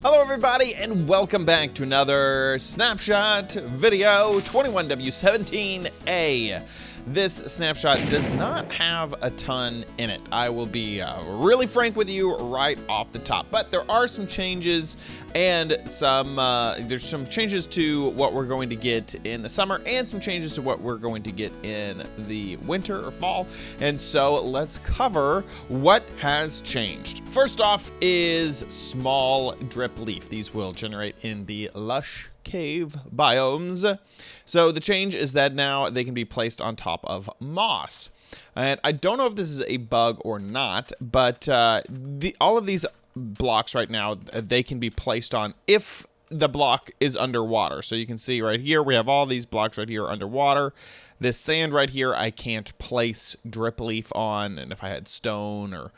Hello everybody and welcome back to another Snapshot video 21w17a. This snapshot does not have a ton in it. I will be really frank with you right off the top, but there are some changes and there's some changes to what we're going to get in the summer and some changes to what we're going to get in the winter or fall. And so let's cover what has changed. First off is small drip leaf. These will generate in the lush cave biomes. So the change is that now they can be placed on top of moss. And I don't know if this is a bug or not, but all of these blocks right now, they can be placed on if the block is underwater. So you can see right here, we have all these blocks right here underwater. This sand right here, I can't place drip leaf on. And if I had stone or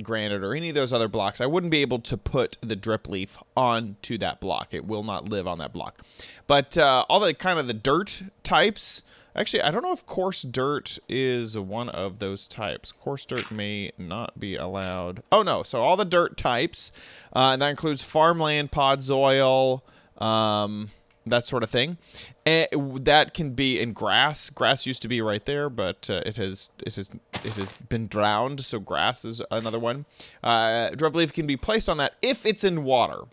granite or any of those other blocks, I wouldn't be able to put the drip leaf onto that block. It will not live on that block. But all the kind of the dirt types, actually, I don't know if coarse dirt is one of those types. Coarse dirt may not be allowed. Oh no, so all the dirt types, and that includes farmland, podzol, that sort of thing. And that can be in grass. Grass used to be right there, but it has been drowned. So grass is another one. Drip leaf can be placed on that if it's in water.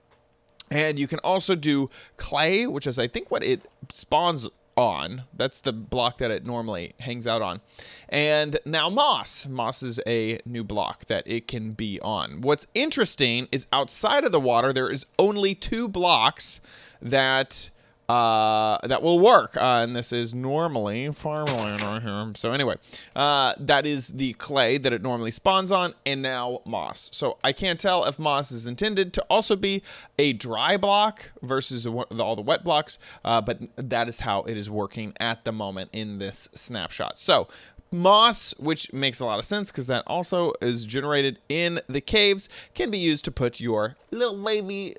And you can also do clay, which is I think what it spawns on. That's the block that it normally hangs out on. And now moss. Moss is a new block that it can be on. What's interesting is outside of the water, there is only 2 blocks that will work, and this is normally farmland right here. So anyway, that is the clay that it normally spawns on, and now moss. So I can't tell if moss is intended to also be a dry block versus all the wet blocks, but that is how it is working at the moment in this snapshot. So moss, which makes a lot of sense because that also is generated in the caves, can be used to put your little baby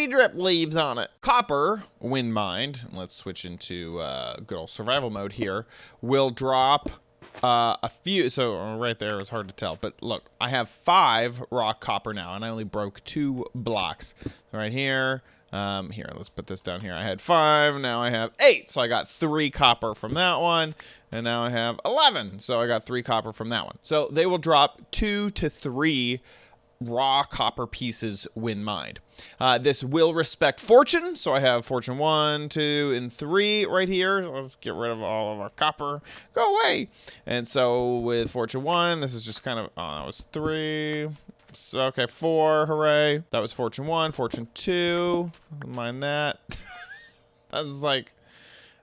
drip leaves on it. Copper, wind mined, let's switch into good old survival mode here, will drop a few. So right there is hard to tell, but look, I have 5 raw copper now, and I only broke 2 blocks. Right here. Here, let's put this down here. I had 5, now I have 8. So I got 3 copper from that one, and now I have 11. So I got 3 copper from that one. So they will drop 2 to 3 raw copper pieces when mined. This will respect fortune. So I have fortune 1, 2, and 3 right here. So let's get rid of all of our copper. Go away. And so with fortune 1, this is just kind of, oh, that was 3. So, okay, 4, hooray. That was fortune 1, fortune 2, mind that. That's like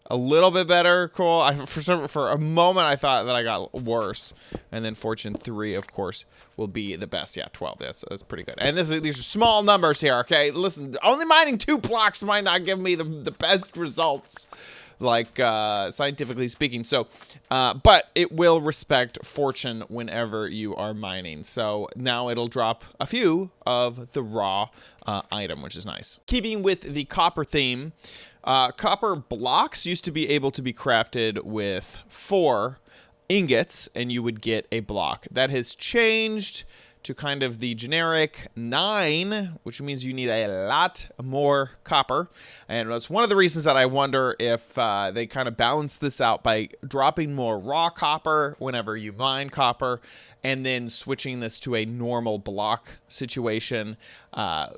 a little bit better, cool. For a moment, I thought that I got worse. And then fortune 3, of course, will be the best. Yeah, 12, that's pretty good. And these are small numbers here, okay? Listen, only mining 2 blocks might not give me the best results, like scientifically speaking. So but it will respect fortune whenever you are mining. So now it'll drop a few of the raw item, which is nice. Keeping with the copper theme, copper blocks used to be able to be crafted with 4 ingots and you would get a block. That has changed to kind of the generic 9, which means you need a lot more copper. And that's one of the reasons that I wonder if they kind of balance this out by dropping more raw copper whenever you mine copper, and then switching this to a normal block situation.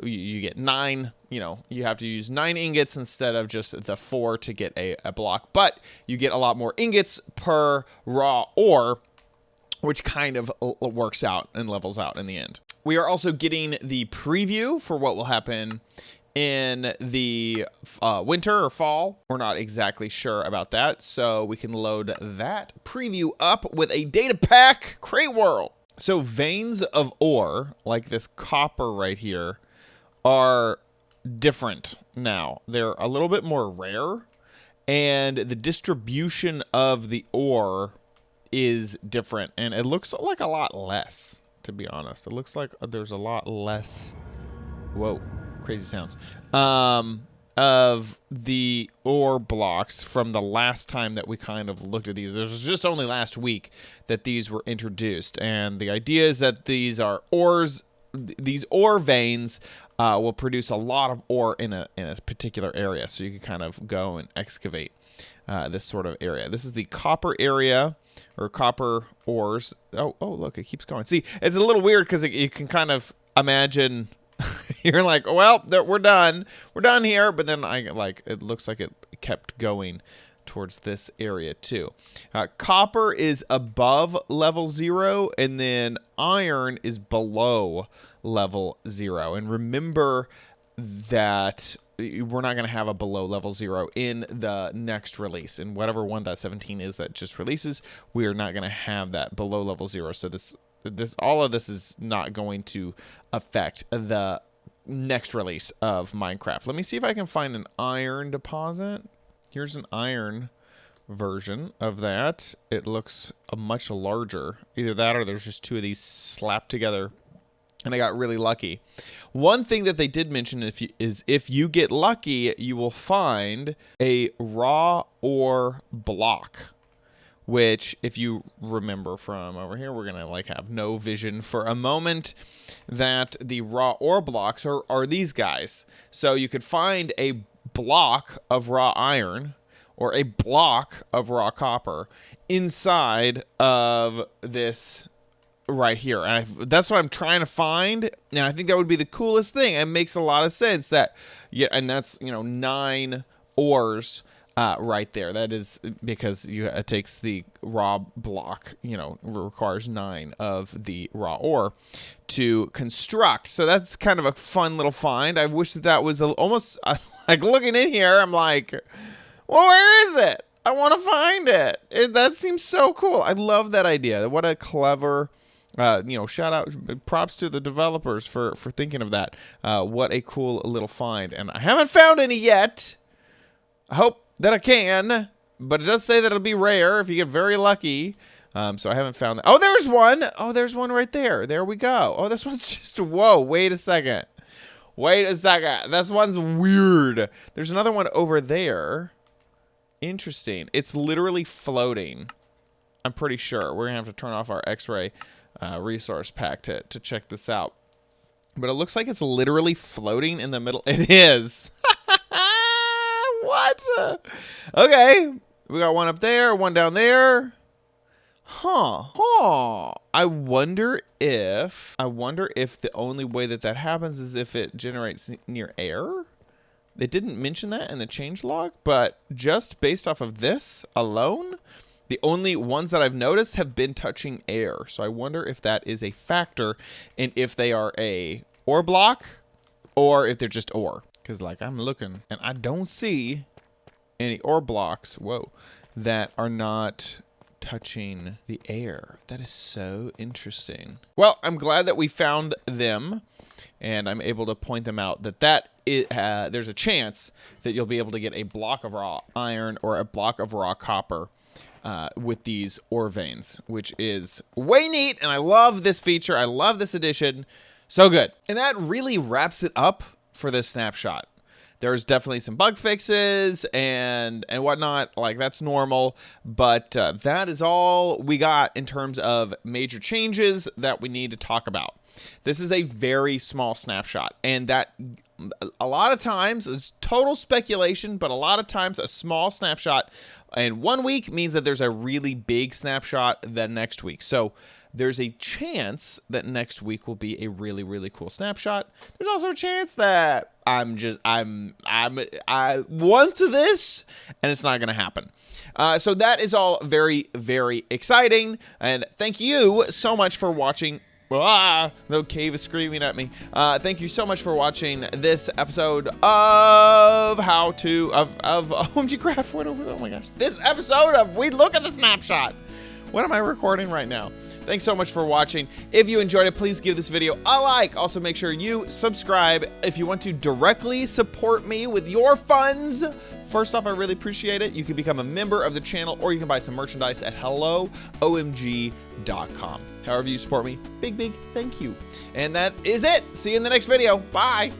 You get 9, you have to use 9 ingots instead of just the 4 to get a block, but you get a lot more ingots per raw ore, which kind of works out and levels out in the end. We are also getting the preview for what will happen in the winter or fall. We're not exactly sure about that, so we can load that preview up with a data pack. Great world. So veins of ore, like this copper right here, are different now. They're a little bit more rare, and the distribution of the ore is different, and it looks like a lot less, to be honest. It looks like there's a lot less, whoa, crazy sounds, of the ore blocks from the last time that we kind of looked at these. It was just only last week that these were introduced, and the idea is that these are ores, these ore veins will produce a lot of ore in a particular area. So you can kind of go and excavate this sort of area. This is the copper area, or copper ores. Oh, look, it keeps going. See, it's a little weird because you can kind of imagine you're like, well, we're done here, but then it looks like it kept going towards this area too. Copper is above level 0, and then iron is below level 0. And remember that we're not going to have a below level 0 in the next release. In whatever 1.17 is that just releases, we are not going to have that below level 0. So all of this is not going to affect the next release of Minecraft. Let me see if I can find an iron deposit. Here's an iron version of that. It looks much larger. Either that or there's just 2 of these slapped together, and I got really lucky. One thing that they did mention is if you get lucky, you will find a raw ore block, which, if you remember from over here, we're gonna have no vision for a moment, that the raw ore blocks are these guys. So you could find a block of raw iron or a block of raw copper inside of this right here. And that's what I'm trying to find, and I think that would be the coolest thing. It makes a lot of sense that, yeah, and that's 9 ores right there. That is because it takes the raw block, requires 9 of the raw ore to construct. So that's kind of a fun little find. I wish that was almost like looking in here, I'm like, well, where is it? I want to find it. That seems so cool. I love that idea. What a clever, shout out, props to the developers for thinking of that. What a cool little find. And I haven't found any yet. I hope that I can, but it does say that it'll be rare if you get very lucky. So I haven't found that. Oh, there's one. Oh, there's one right there. There we go. Oh, this one's just, whoa, wait a second. This one's weird. There's another one over there. Interesting. It's literally floating. I'm pretty sure. We're going to have to turn off our X-ray resource pack to check this out. But it looks like it's literally floating in the middle. It is. What? Okay. We got one up there, one down there. Huh. I wonder if the only way that happens is if it generates near air. They didn't mention that in the changelog, but just based off of this alone, the only ones that I've noticed have been touching air. So I wonder if that is a factor, and if they are a ore block or if they're just ore. Because I'm looking and I don't see any ore blocks, that are not touching the air. That is so interesting. Well, I'm glad that we found them, and I'm able to point them out there's a chance that you'll be able to get a block of raw iron or a block of raw copper with these ore veins, which is way neat, and I love this feature. I love this addition. So good. And that really wraps it up for this snapshot. There's definitely some bug fixes and whatnot, that's normal, but that is all we got in terms of major changes that we need to talk about. This is a very small snapshot, and that a lot of times is total speculation, but a lot of times a small snapshot in 1 week means that there's a really big snapshot the next week. So there's a chance that next week will be a really, really cool snapshot. There's also a chance that I want to this and it's not going to happen. So that is all very, very exciting. And thank you so much for watching. The cave is screaming at me. Thank you so much for watching this episode of OMGcraft. Oh my gosh. This episode of We Look at the Snapshot. What am I recording right now? Thanks so much for watching. If you enjoyed it, please give this video a like. Also, make sure you subscribe if you want to directly support me with your funds. First off, I really appreciate it. You can become a member of the channel, or you can buy some merchandise at helloomg.com. However you support me, big thank you. And that is it. See you in the next video. Bye.